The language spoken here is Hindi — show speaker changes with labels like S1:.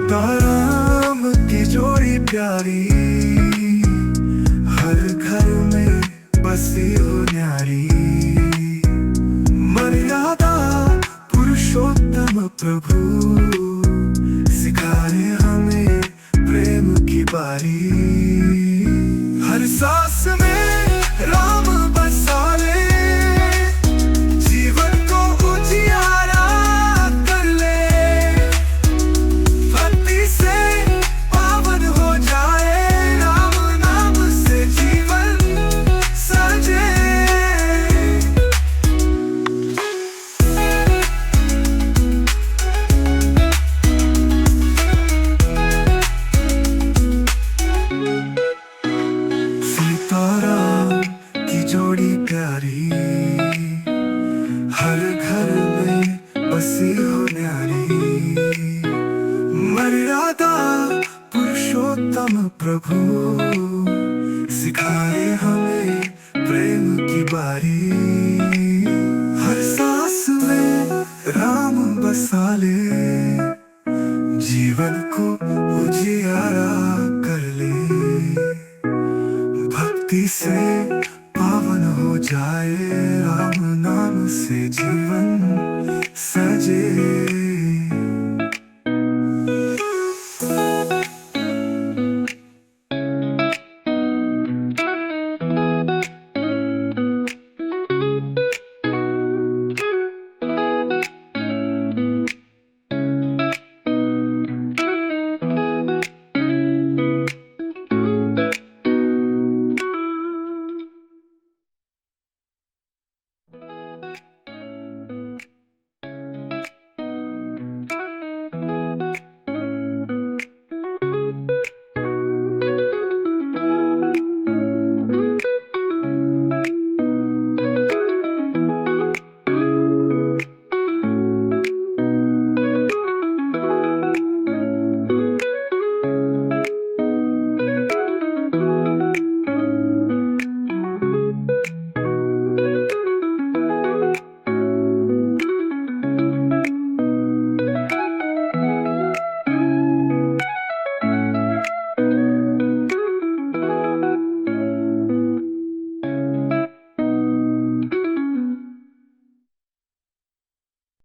S1: सीता राम की जोड़ी प्यारी, हर घर में बसी हो न्यारी। मर्यादा पुरुषोत्तम प्रभु, सिखाए हमें प्रेम की बारी। हर सांस में राम बसा ले, जीवन को उजियारा कर ले। भक्ति से पावन हो जाए, राम नाम से जीवन सजे। सीता राम की जोड़ी प्यारी, हर घर में बसी हो न्यारी। मर्यादा पुरुषोत्तम प्रभु, सिखाए हमें प्रेम की बारी। हर सांस में राम बसा ले, जीवन को उजियारा कर ले। भक्ति से पावन हो जाए, राम नाम से जीवन